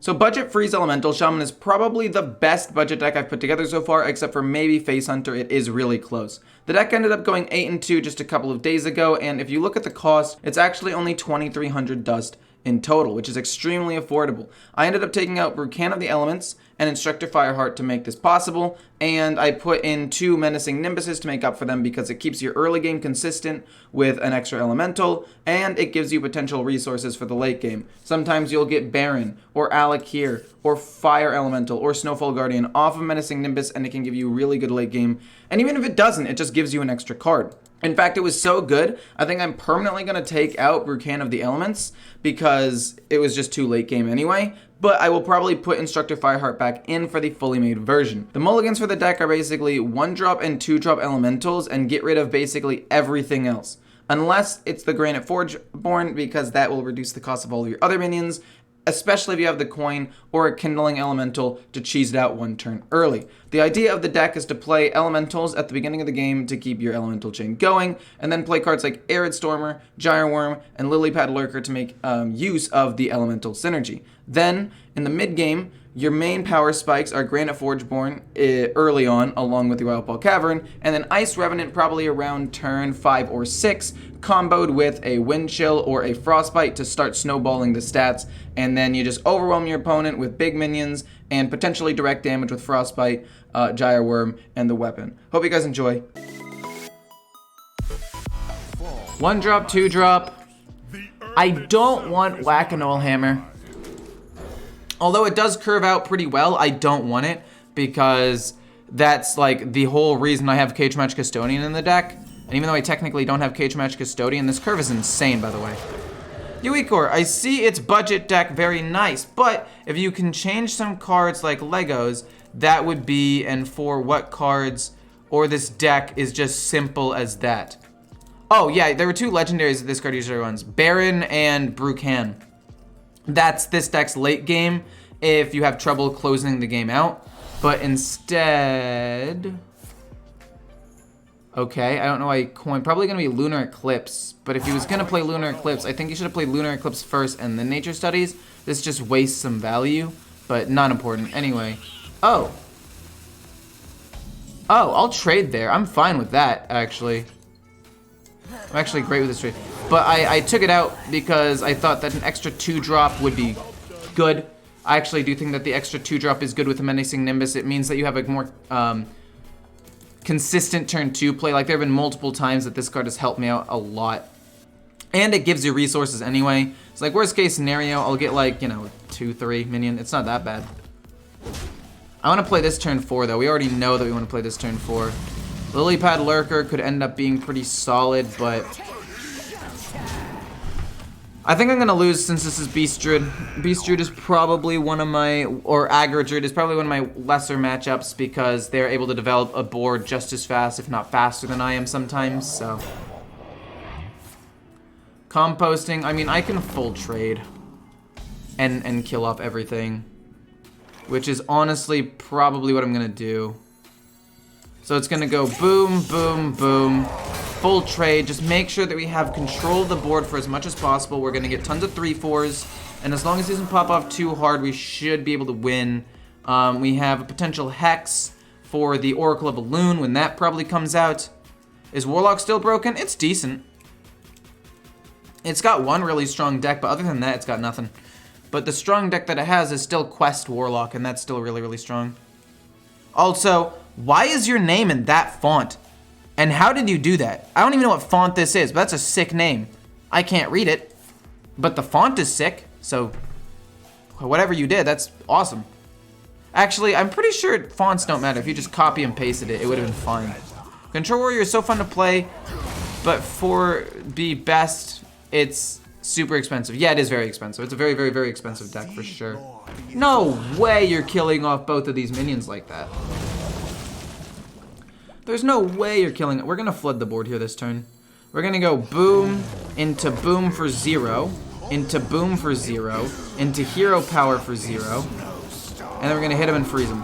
So budget freeze elemental Shaman is probably the best budget deck I've put together so far, except for maybe Face Hunter. It is really close. The deck ended up going 8-2 just a couple of days ago, and if you look at the cost, it's actually only 2,300 dust in total, which is extremely affordable. I ended up taking out Brucan of the Elements and Instructor Fireheart to make this possible, and I put in 2 Menacing Nimbuses to make up for them because it keeps your early game consistent with an extra elemental, and it gives you potential resources for the late game. Sometimes you'll get Baron, or Alakir, or Fire Elemental, or Snowfall Guardian off of Menacing Nimbus, and it can give you really good late game. And even if it doesn't, it just gives you an extra card. In fact, it was so good, I think I'm permanently going to take out Brucan of the Elements because it was just too late game anyway, but I will probably put Instructor Fireheart back in for the fully made version. The mulligans for the deck are basically 1-drop and 2-drop elementals and get rid of basically everything else. Unless it's the Granite Forgeborn, because that will reduce the cost of all of your other minions, especially if you have the coin or a Kindling Elemental to cheese it out 1 turn early. The idea of the deck is to play elementals at the beginning of the game to keep your elemental chain going, and then play cards like Arid Stormer, Gyreworm, and Lilypad Lurker to make use of the elemental synergy. Then, in the mid game, your main power spikes are Granite Forgeborn early on, along with your Wildfall Cavern, and then Ice Revenant probably around turn 5 or 6, comboed with a Wind Chill or a Frostbite to start snowballing the stats, and then you just overwhelm your opponent with big minions and potentially direct damage with Frostbite, Gyreworm, and the weapon. Hope you guys enjoy. 1-drop, 2-drop. I don't want Whack-A-Mole Hammer. Although it does curve out pretty well, I don't want it because that's like the whole reason I have Cage Match Custodian in the deck. And even though I technically don't have Cage Match Custodian, this curve is insane, by the way. Uikor, I see its budget deck, very nice, but if you can change some cards like Legos, that would be, and for what cards or this deck is just simple as that. Oh yeah, there were 2 legendaries that this card usually runs, Baron and Brucan. That's this deck's late game if you have trouble closing the game out. But instead... Okay, I don't know why coin. Probably going to be Lunar Eclipse. But if he was going to play Lunar Eclipse, I think he should have played Lunar Eclipse first and then Nature Studies. This just wastes some value, but not important. Anyway. Oh. Oh, I'll trade there. I'm fine with that, actually. I'm actually great with this trade. But I took it out because I thought that an extra 2-drop would be good. I actually do think that the extra 2-drop is good with the Menacing Nimbus. It means that you have a more consistent turn 2 play. Like, there have been multiple times that this card has helped me out a lot. And it gives you resources anyway. It's like, worst case scenario, I'll get like, you know, 2-3 minion. It's not that bad. I want to play this turn 4, though. We already know that we want to play this turn 4. Lilypad Lurker could end up being pretty solid, but I think I'm going to lose since this is Beast Druid. Beast Druid is probably one of my, or Aggro Druid is probably one of my lesser matchups because they're able to develop a board just as fast, if not faster than I am sometimes, so. Composting, I mean, I can full trade and kill off everything, which is honestly probably what I'm going to do. So it's going to go boom, boom, boom. Full trade. Just make sure that we have control of the board for as much as possible. We're going to get tons of 3/4s. And as long as he doesn't pop off too hard, we should be able to win. We have a potential Hex for the Oracle of Elune when that probably comes out. Is Warlock still broken? It's decent. It's got one really strong deck, but other than that, it's got nothing. But the strong deck that it has is still Quest Warlock, and that's still really, really strong. Also, why is your name in that font? And how did you do that? I don't even know what font this is, but that's a sick name. I can't read it, but the font is sick, so whatever you did, that's awesome. Actually, I'm pretty sure fonts don't matter. If you just copy and pasted it, it would have been fine. Control Warrior is so fun to play, but for the best, it's super expensive. Yeah, it is very expensive. It's a very, very, very expensive deck for sure. No way you're killing off both of these minions like that. There's no way you're killing it. We're going to flood the board here this turn. We're going to go boom into boom for 0, into boom for 0, into hero power for 0, and then we're going to hit him and freeze him.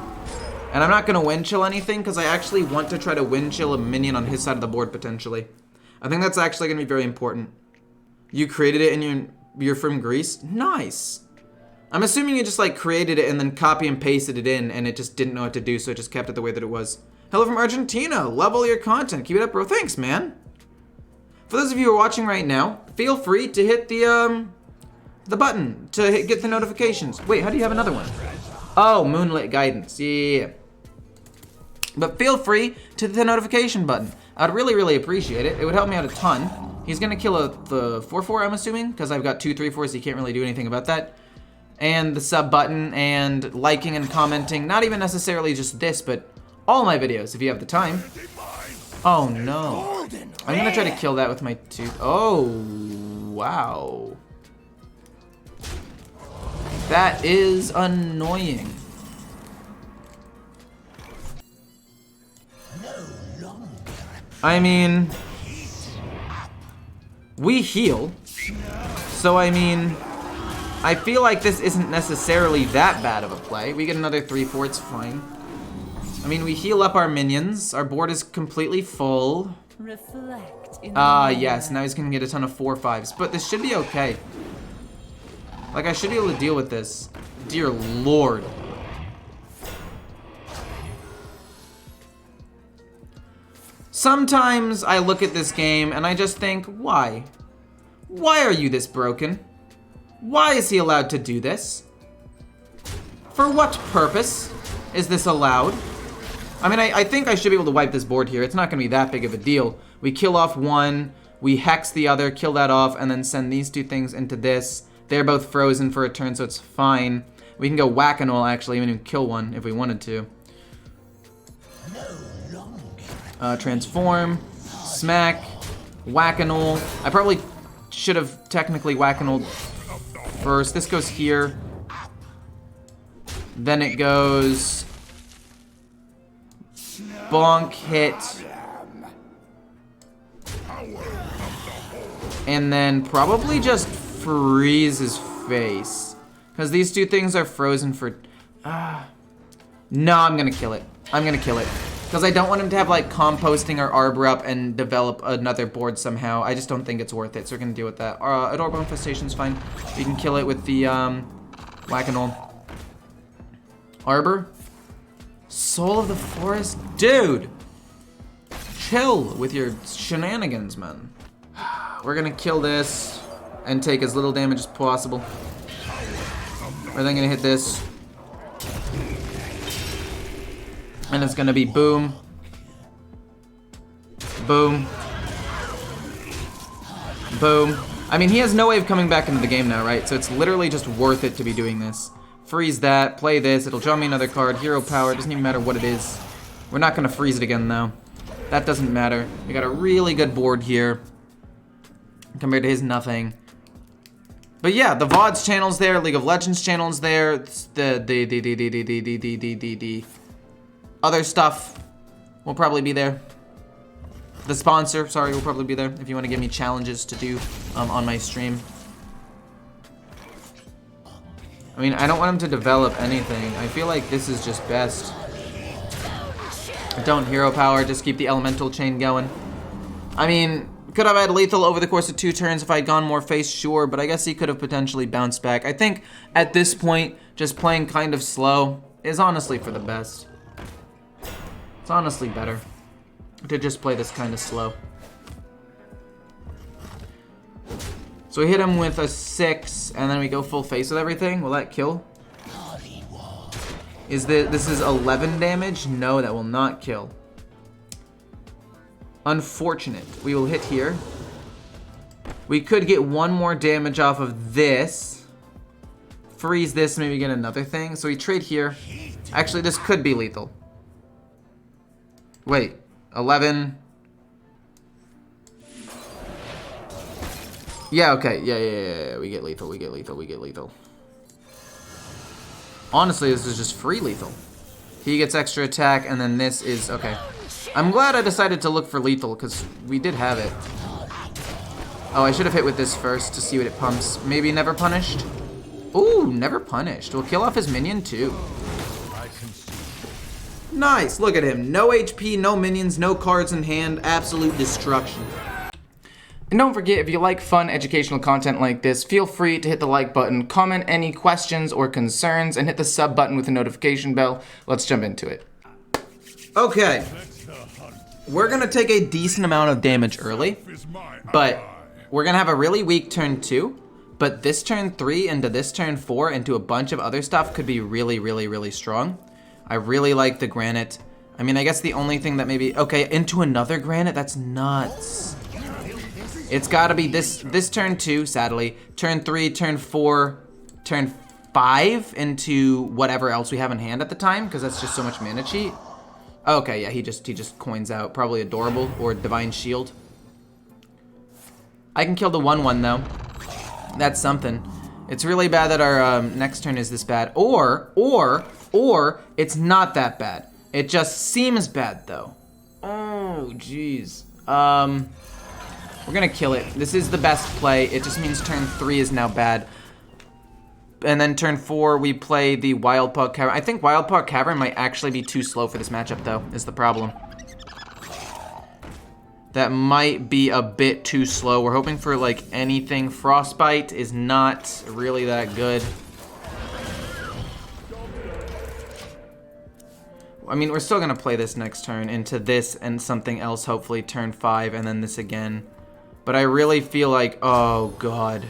And I'm not going to wind chill anything because I actually want to try to wind chill a minion on his side of the board potentially. I think that's actually going to be very important. You created it and you're from Greece? Nice. I'm assuming you just like created it and then copy and pasted it in and it just didn't know what to do, so it just kept it the way that it was. Hello from Argentina. Love all your content. Keep it up, bro. Thanks, man. For those of you who are watching right now, feel free to hit the button to get the notifications. Wait, how do you have another one? Oh, Moonlit Guidance. Yeah. But feel free to hit the notification button. I'd really, really appreciate it. It would help me out a ton. He's gonna kill the 4/4, I'm assuming, because I've got 2 3/4s, so you can't really do anything about that. And the sub button and liking and commenting. Not even necessarily just this, but all my videos if you have the time. Oh no. I'm gonna try to kill that with my 2. Oh, wow. That is annoying. I mean, we heal. So I mean, I feel like this isn't necessarily that bad of a play. We get another 3/4, it's fine. I mean, we heal up our minions. Our board is completely full. Yes, now he's gonna get a ton of 4/5s, but this should be okay. Like, I should be able to deal with this. Dear Lord. Sometimes I look at this game and I just think, why? Why are you this broken? Why is he allowed to do this? For what purpose is this allowed? I mean, I think I should be able to wipe this board here. It's not gonna be that big of a deal. We kill off one, we hex the other, kill that off, and then send these 2 things into this. They're both frozen for a turn, so it's fine. We can go whack-a-mole, actually, even kill one if we wanted to. Transform, smack, whack-a-mole. I probably should have technically whack-a-moled first. This goes here. Then it goes bonk, hit. And then probably just freeze his face. Because these 2 things are frozen for... No, I'm gonna kill it. I'm gonna kill it. Because I don't want him to have like composting or arbor up and develop another board somehow. I just don't think it's worth it, so we're gonna deal with that. Adorable Infestation's fine. We can kill it with the whack-a-mole. Arbor? Soul of the Forest? Dude! Chill with your shenanigans, man. We're gonna kill this and take as little damage as possible. We're then gonna hit this. And it's gonna be boom. Boom. Boom. I mean, he has no way of coming back into the game now, right? So it's literally just worth it to be doing this. Freeze that, play this, it'll draw me another card, hero power, it doesn't even matter what it is. We're not gonna freeze it again though. That doesn't matter. We got a really good board here compared to his nothing. But yeah, the VODs channel's there, League of Legends channel's there, the other stuff will probably be there. The sponsor, sorry, will probably be there if you want to give me challenges to do on my stream. I mean, I don't want him to develop anything. I feel like this is just best. Don't hero power, just keep the elemental chain going. I mean, could have had lethal over the course of 2 turns if I had gone more face, sure, but I guess he could have potentially bounced back. I think at this point, just playing kind of slow is honestly for the best. It's honestly better to just play this kind of slow. So we hit him with a 6, and then we go full face with everything. Will that kill? This is 11 damage? No, that will not kill. Unfortunate. We will hit here. We could get 1 more damage off of this. Freeze this, maybe get another thing. So we trade here. Actually, this could be lethal. Wait, 11. Yeah, okay, yeah. We get lethal, we get lethal. Honestly, this is just free lethal. He gets extra attack, and then this is, okay. I'm glad I decided to look for lethal, because we did have it. Oh, I should have hit with this first to see what it pumps. Maybe never punished? Ooh, never punished. We'll kill off his minion, too. Nice, look at him. No HP, no minions, no cards in hand, absolute destruction. And don't forget, if you like fun educational content like this, feel free to hit the like button, comment any questions or concerns, and hit the sub button with the notification bell. Let's jump into it. Okay. We're gonna take a decent amount of damage early, but we're gonna have a really weak turn 2, but this turn 3 into this turn 4 into a bunch of other stuff could be really, really, really strong. I really like the granite. I mean, I guess the only thing that maybe, okay, into another granite, that's nuts. It's gotta be this turn 2, sadly, turn 3, turn 4, turn 5 into whatever else we have in hand at the time, because that's just so much mana cheat. Okay, yeah, he just coins out, probably Adorable or Divine Shield. I can kill the 1/1 though. That's something. It's really bad that our next turn is this bad, or it's not that bad. It just seems bad though. Oh, jeez. We're gonna kill it. This is the best play. It just means turn 3 is now bad. And then turn 4, we play the Wildpaw Cavern. I think Wildpaw Cavern might actually be too slow for this matchup though, is the problem. That might be a bit too slow. We're hoping for like anything. Frostbite is not really that good. I mean, we're still gonna play this next turn into this and something else, hopefully turn 5, and then this again. But I really feel like, oh god.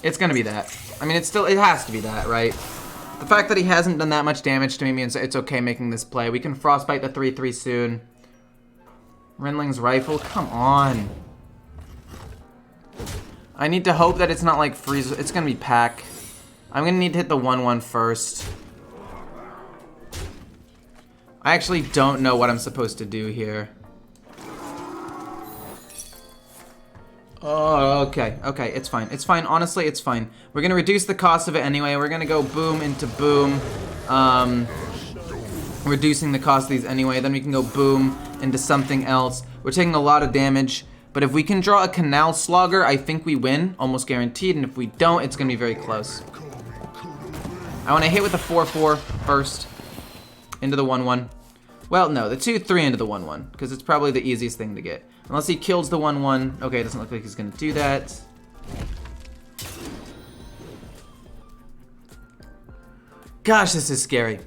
It's gonna be that. I mean, it has to be that, right? The fact that he hasn't done that much damage to me means it's okay making this play. We can Frostbite the 3/3 soon. Renling's Rifle, come on. I need to hope that it's not like freeze. It's gonna be Pack. I'm gonna need to hit the 1/1 first. I actually don't know what I'm supposed to do here. Oh, okay, it's fine. It's fine, honestly, it's fine. We're gonna reduce the cost of it anyway. We're gonna go boom into boom. Reducing the cost of these anyway. Then we can go boom into something else. We're taking a lot of damage, but if we can draw a Canal Slogger, I think we win, almost guaranteed, and if we don't, it's gonna be very close. I wanna hit with the 4/4 first, into the 1/1. Well, no, the 2/3 into the 1/1, because it's probably the easiest thing to get. Unless he kills the 1/1. Okay, it doesn't look like he's gonna do that. Gosh, this is scary.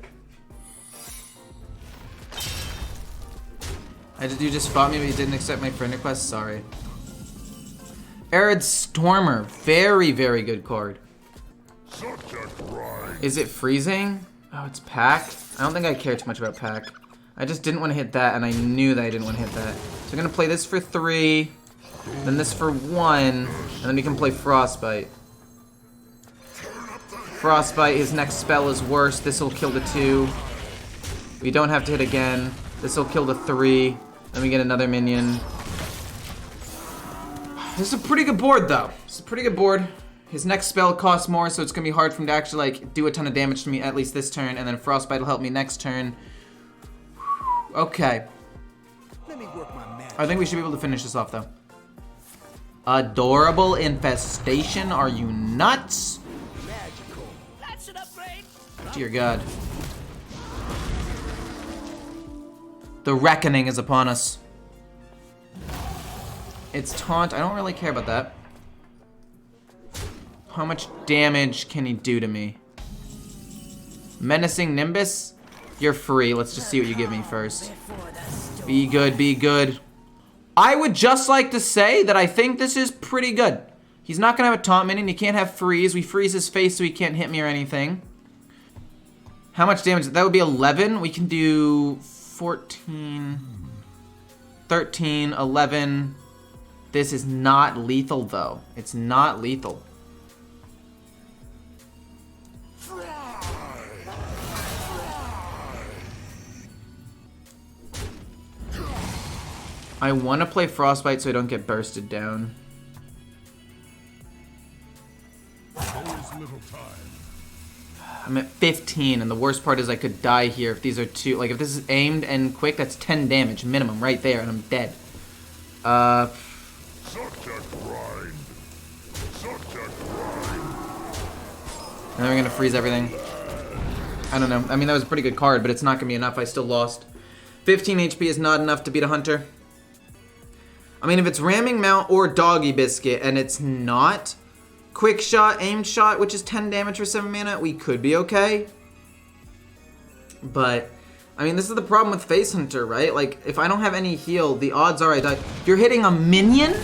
You just fought me, but you didn't accept my friend request? Sorry. Arid Stormer. Very, very good card. Is it freezing? Oh, it's Pack? I don't think I care too much about Pack. I just didn't want to hit that, and I knew that I didn't want to hit that. So I'm going to play this for 3, then this for 1, and then we can play Frostbite. Frostbite, his next spell is worse. This will kill the 2. We don't have to hit again. This will kill the 3. Then we get another minion. This is a pretty good board, though. It's a pretty good board. His next spell costs more, so it's going to be hard for him to actually like do a ton of damage to me, at least this turn, and then Frostbite will help me next turn. Okay. I think we should be able to finish this off, though. Adorable Infestation? Are you nuts? Dear God. The reckoning is upon us. It's Taunt. I don't really care about that. How much damage can he do to me? Menacing Nimbus? You're free. Let's just see what you give me first. Be good, be good. I would just like to say that I think this is pretty good. He's not gonna have a taunt minion. He can't have freeze. We freeze his face so he can't hit me or anything. How much damage? That would be 11. We can do 14, 13, 11. This is not lethal though. It's not lethal. I want to play Frostbite so I don't get bursted down. I'm at 15, and the worst part is I could die here if these are two. Like, if this is aimed and quick, that's 10 damage minimum right there, and I'm dead. And then we're gonna freeze everything. I don't know. I mean, that was a pretty good card, but it's not going to be enough. I still lost. 15 HP is not enough to beat a hunter. I mean, if it's ramming mount or doggy biscuit and it's not quick shot, aim shot, which is 10 damage for 7 mana, we could be okay. But, I mean, this is the problem with Face Hunter, right? Like, if I don't have any heal, the odds are I die. You're hitting a minion?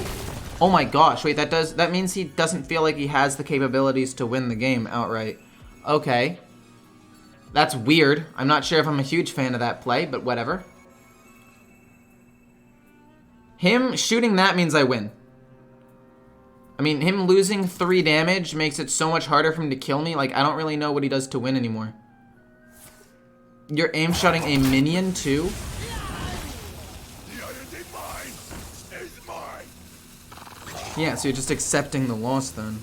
Oh my gosh, wait, that means he doesn't feel like he has the capabilities to win the game outright. Okay. That's weird. I'm not sure if I'm a huge fan of that play, but whatever. Him shooting that means I win. I mean, him losing 3 damage makes it so much harder for him to kill me. Like, I don't really know what he does to win anymore. You're aim-shotting a minion, too? Yeah, so you're just accepting the loss, then.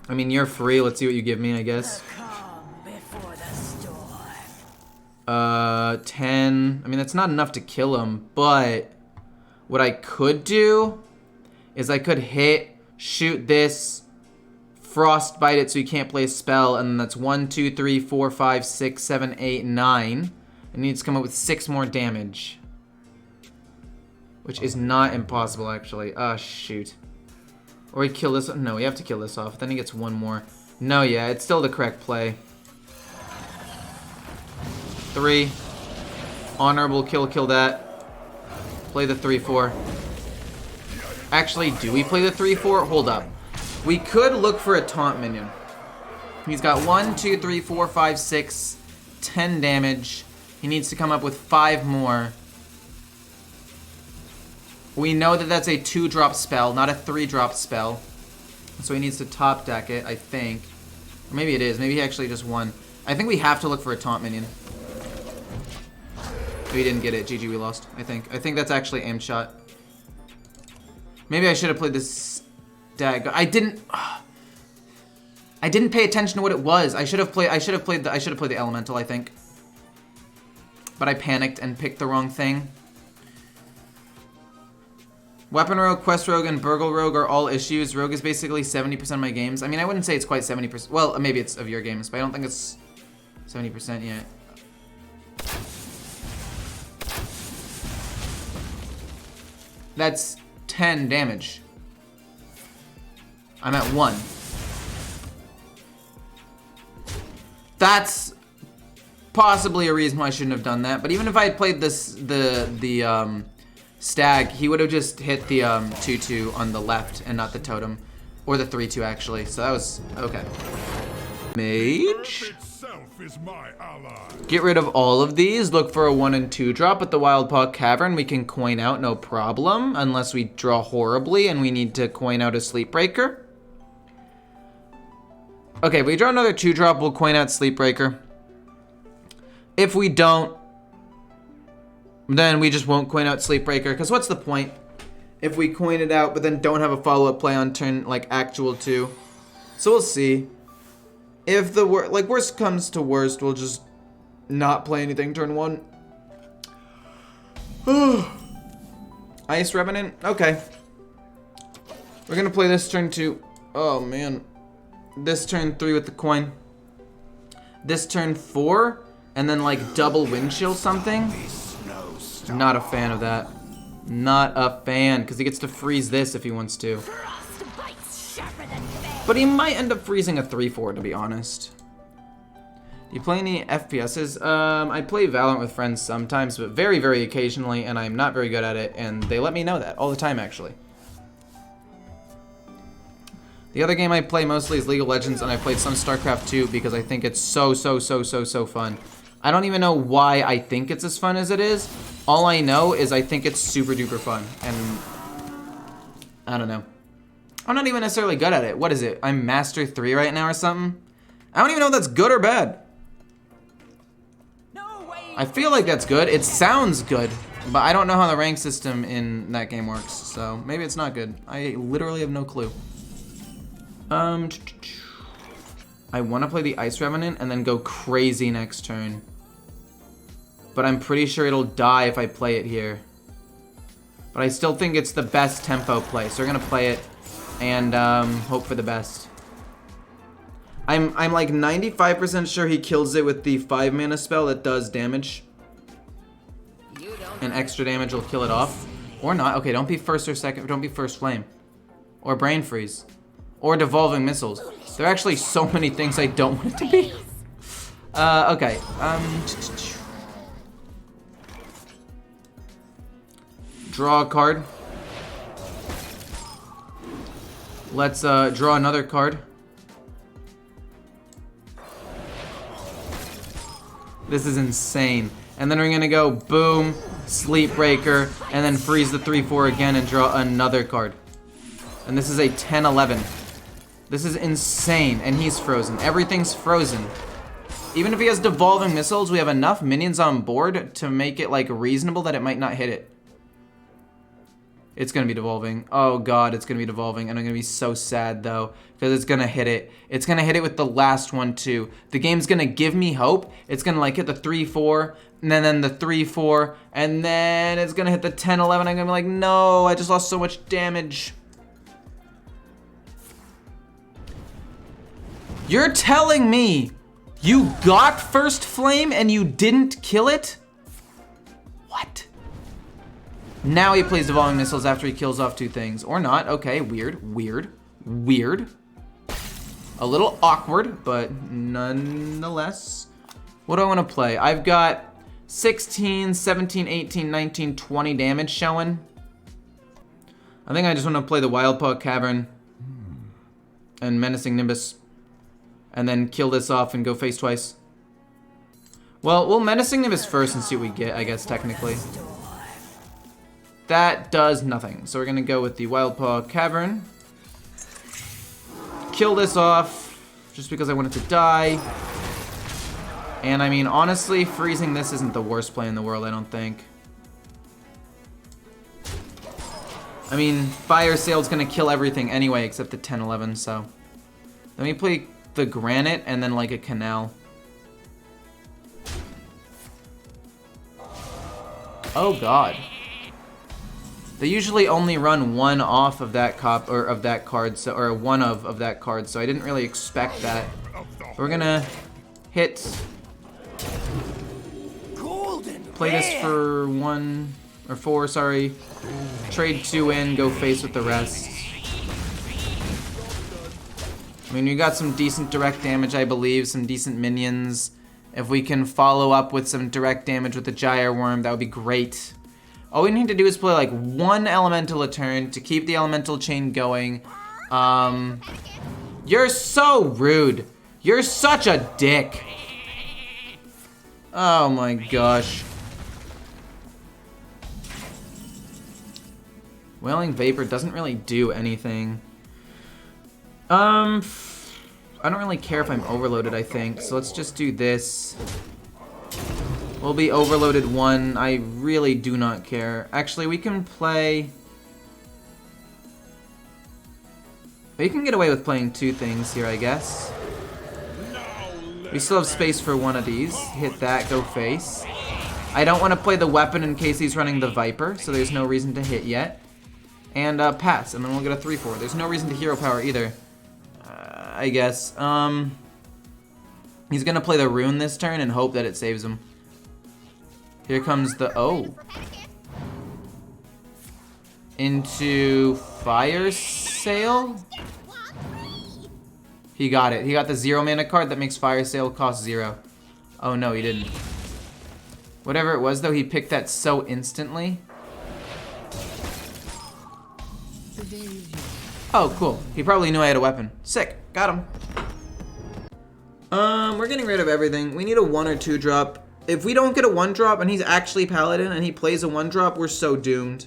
I mean, you're free. Let's see what you give me, I guess. 10. I mean, that's not enough to kill him, but what I could do is I could hit, shoot this, frostbite it so you can't play a spell, and then that's 1, 2, 3, 4, 5, 6, 7, 8, 9. It needs to come up with 6 more damage. Which is not impossible, actually. Oh, shoot. Or we kill this. No, we have to kill this off. Then he gets 1 more. No, yeah, it's still the correct play. 3. Honorable kill that. Play the 3-4. Actually, do we play the 3-4? Hold up. We could look for a taunt minion. He's got 1, 2, 3, 4, 5, 6, 10 damage. He needs to come up with 5 more. We know that that's a 2-drop spell, not a 3-drop spell. So he needs to top deck it, I think. Or maybe it is. Maybe he actually just won. I think we have to look for a taunt minion. We didn't get it. GG, we lost, I think. I think that's actually aim shot. Maybe I should have played this stag. I didn't pay attention to what it was. I should have played the elemental, I think. But I panicked and picked the wrong thing. Weapon Rogue, Quest Rogue, and Burgle Rogue are all issues. Rogue is basically 70% of my games. I mean, I wouldn't say it's quite 70%. Well, maybe it's of your games, but I don't think it's 70% yet. That's 10 damage. I'm at 1. That's possibly a reason why I shouldn't have done that. But even if I had played this, the stag, he would have just hit the 2-2 on the left and not the totem. Or the 3-2 actually. So that was okay. Mage. Get rid of all of these. Look for a 1 and 2 drop at the Wild Paw Cavern. We can coin out, no problem. Unless we draw horribly and we need to coin out a Sleepbreaker. Okay, if we draw another 2 drop, we'll coin out Sleepbreaker. If we don't, then we just won't coin out Sleepbreaker. Because what's the point if we coin it out but then don't have a follow-up play on turn, like, actual 2? So we'll see. If the worst comes to worst, we'll just not play anything turn 1. Ice Revenant? Okay. We're gonna play this turn 2. Oh, man. This turn 3 with the coin. This turn 4, and then, like, double wind chill something. Not a fan of that. Not a fan, because he gets to freeze this if he wants to. But he might end up freezing a 3-4, to be honest. Do you play any FPSs? I play Valorant with friends sometimes, but very, very occasionally, and I'm not very good at it, and they let me know that all the time, actually. The other game I play mostly is League of Legends, and I played some StarCraft 2 because I think it's so fun. I don't even know why I think it's as fun as it is. All I know is I think it's super duper fun, and I don't know. I'm not even necessarily good at it. What is it? I'm Master 3 right now or something? I don't even know if that's good or bad. I feel like that's good. It sounds good, but I don't know how the rank system in that game works, so maybe it's not good. I literally have no clue. I want to play the Ice Revenant and then go crazy next turn. But I'm pretty sure it'll die if I play it here. But I still think it's the best tempo play, so we're going to play it and hope for the best. I'm like 95% sure he kills it with the 5 mana spell that does damage. And extra damage will kill it off. Or not. Okay, don't be first or second. Don't be first flame. Or brain freeze. Or devolving missiles. There are actually so many things I don't want it to be. Okay. Draw a card. Let's draw another card. This is insane. And then we're gonna go boom, sleep breaker, and then freeze the 3/4 again and draw another card. And this is a 10/11. This is insane. And he's frozen. Everything's frozen. Even if he has devolving missiles, we have enough minions on board to make it like reasonable that it might not hit it. It's gonna be devolving. Oh god, it's gonna be devolving, and I'm gonna be so sad though, because it's gonna hit it. It's gonna hit it with the last one too. The game's gonna give me hope. It's gonna like hit the 3/4, and then the 3/4, and then it's gonna hit the 10/11. I'm gonna be like, no, I just lost so much damage. You're telling me you got first flame and you didn't kill it? What? Now he plays devolving missiles after he kills off 2 things. Or not. Okay, weird, weird, weird. A little awkward, but nonetheless. What do I want to play? I've got 16, 17, 18, 19, 20 damage showing. I think I just want to play the Wildpaw Cavern and Menacing Nimbus. And then kill this off and go face twice. Well, we'll Menacing Nimbus first and see what we get, I guess, technically. That does nothing. So we're gonna go with the Wildpaw Cavern. Kill this off, just because I want it to die. And I mean, honestly, freezing this isn't the worst play in the world, I don't think. I mean, Fire Sale's gonna kill everything anyway, except the 10/11, so. Let me play the Granite and then like a Canal. Oh god. They usually only run one off of that card, so, or one of that card, so I didn't really expect that. We're gonna hit. Play this for 1 or 4, sorry. Trade 2 in, go face with the rest. I mean, we got some decent direct damage, I believe, some decent minions. If we can follow up with some direct damage with the Gyre Worm, that would be great. All we need to do is play like 1 elemental a turn to keep the elemental chain going. You're so rude. You're such a dick. Oh my gosh. Wailing Vapor doesn't really do anything. I don't really care if I'm overloaded, I think. So let's just do this. We'll be overloaded 1. I really do not care. Actually, we can play... We can get away with playing 2 things here, I guess. We still have space for 1 of these. Hit that, go face. I don't want to play the weapon in case he's running the Viper, so there's no reason to hit yet. And pass, and then we'll get a 3/4. There's no reason to hero power either. I guess. He's gonna play the Rune this turn and hope that it saves him. Here comes the into Fire Sale. He got it. He got the 0 mana card that makes Fire Sale cost 0. Oh no, he didn't. Whatever it was though, he picked that so instantly. Oh, cool. He probably knew I had a weapon. Sick. Got him. We're getting rid of everything. We need a 1 or 2 drop. If we don't get a 1 drop and he's actually Paladin and he plays a 1 drop, we're so doomed.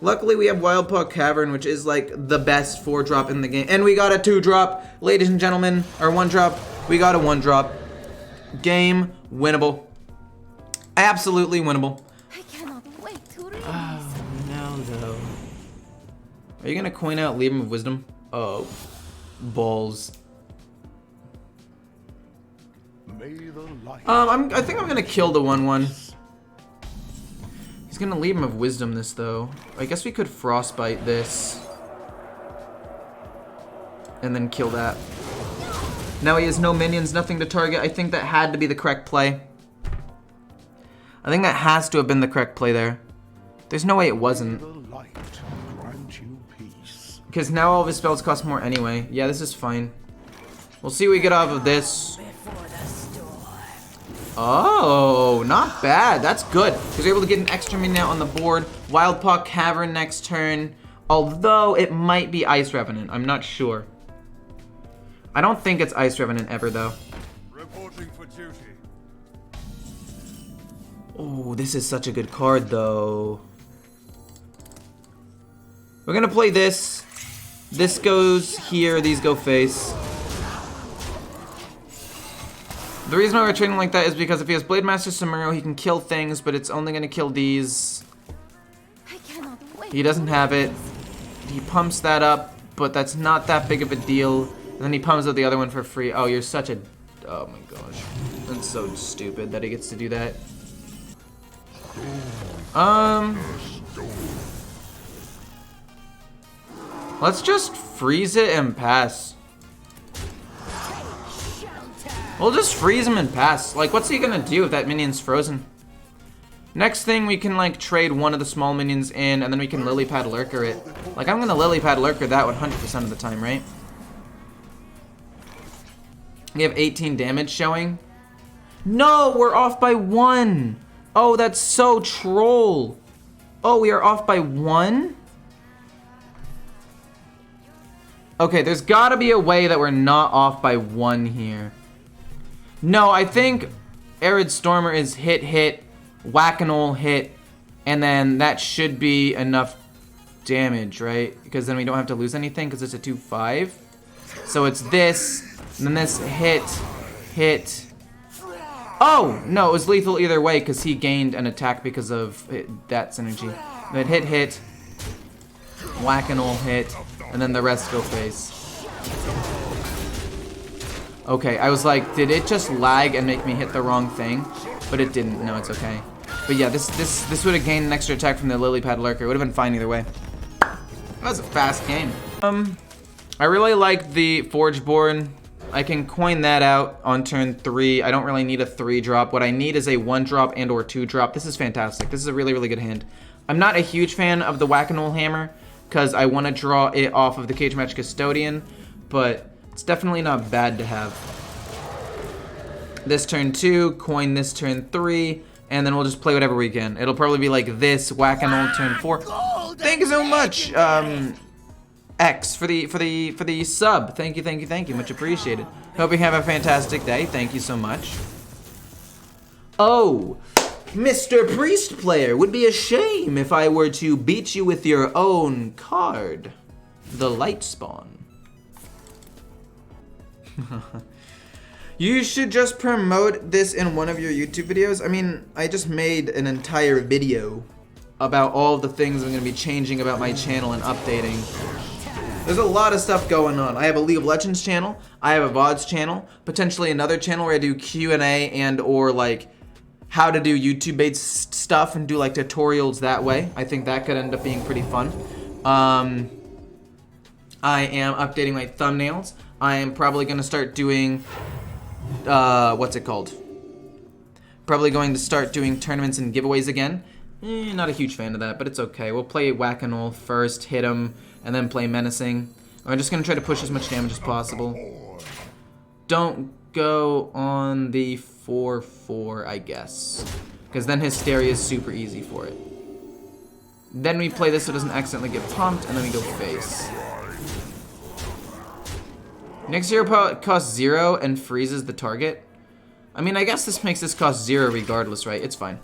Luckily, we have Wildpaw Cavern, which is like the best 4 drop in the game. And we got a 2 drop, ladies and gentlemen. Or 1 drop. We got a 1 drop. Game winnable. Absolutely winnable. I cannot wait to read. Oh, no, though. Are you gonna coin out Libram of Wisdom? Oh, balls. I think I'm gonna kill the 1/1. He's gonna Libram of Wisdom this though. I guess we could Frostbite this. And then kill that. Now he has no minions, nothing to target. I think that had to be the correct play. I think that has to have been the correct play there. There's no way it wasn't. Because now all of his spells cost more anyway. Yeah, this is fine. We'll see what we get off of this. Oh, not bad. That's good. Because we're able to get an extra minion out on the board. Wild Paw Cavern next turn. Although it might be Ice Revenant. I'm not sure. I don't think it's Ice Revenant ever, though. Reporting for duty. Oh, this is such a good card, though. We're gonna play this. This goes here, these go face. The reason why we're trading like that is because if he has Blade Master Samuro, he can kill things, but it's only gonna kill these. I cannot wait. He doesn't have it. He pumps that up, but that's not that big of a deal. And then he pumps up the other one for free. Oh, you're such a... Oh my gosh. That's so stupid that he gets to do that. Let's just freeze it and pass. We'll just freeze him and pass. Like, what's he gonna do if that minion's frozen? Next thing, we can, like, trade one of the small minions in, and then we can Lily Pad Lurker it. Like, I'm gonna Lily Pad Lurker that 100% of the time, right? We have 18 damage showing. No, we're off by 1. Oh, that's so troll. Oh, we are off by 1? Okay, there's gotta be a way that we're not off by 1 here. No, I think Arid Stormer is hit, Whack-a-Knoll hit, and then that should be enough damage, right? Because then we don't have to lose anything because it's a 2-5. So it's this, and then this hit. Oh, no, it was lethal either way because he gained an attack because of that synergy. But hit, Whack-a-Knoll hit, and then the rest go face. Okay, I was like, did it just lag and make me hit the wrong thing? But it didn't. No, it's okay. But yeah, this would have gained an extra attack from the Lily Pad Lurker. It would have been fine either way. That was a fast game. I really like the Forgeborn. I can coin that out on turn 3. I don't really need a 3-drop. What I need is a 1-drop and or 2-drop. This is fantastic. This is a really, really good hand. I'm not a huge fan of the Whack-a-Knoll Hammer because I want to draw it off of the Cage Match Custodian, but it's definitely not bad to have. This turn 2, coin this turn 3, and then we'll just play whatever we can. It'll probably be like this, Whack-a-Knoll turn 4. Thank you so much, X, for the sub. Thank you, much appreciated. Hope you have a fantastic day. Thank you so much. Oh, Mr. Priest Player, would be a shame if I were to beat you with your own card, the Light Spawn. You should just promote this in one of your YouTube videos. I mean, I just made an entire video about all of the things I'm going to be changing about my channel and updating. There's a lot of stuff going on. I have a League of Legends channel, I have a VODs channel, potentially another channel where I do Q&A and or like how to do YouTube-based stuff and do like tutorials that way. I think that could end up being pretty fun. I am updating my thumbnails. I am probably going to start doing, what's it called? Probably going to start doing tournaments and giveaways again. Not a huge fan of that, but it's okay. We'll play Whack-a-Knoll first, hit him, and then play Menacing. I'm just going to try to push as much damage as possible. Don't go on the 4-4, I guess. Because then Hysteria is super easy for it. Then we play this so it doesn't accidentally get pumped, and then we go face. Next hero costs 0 and freezes the target. I mean, I guess this makes this cost 0 regardless, right? It's fine.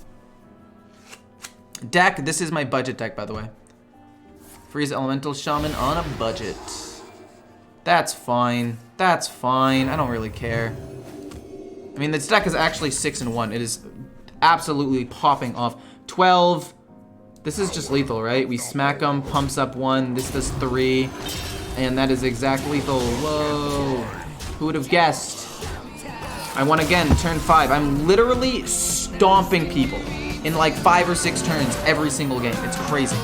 Deck, this is my budget deck, by the way. Freeze Elemental Shaman on a budget. That's fine. That's fine. I don't really care. I mean, this deck is actually 6-1. It is absolutely popping off. 12. This is just lethal, right? We smack them, pumps up 1. This does 3. And that is exact lethal. Whoa. Who would have guessed? I won again, turn 5. I'm literally stomping people in like 5 or 6 turns every single game. It's crazy.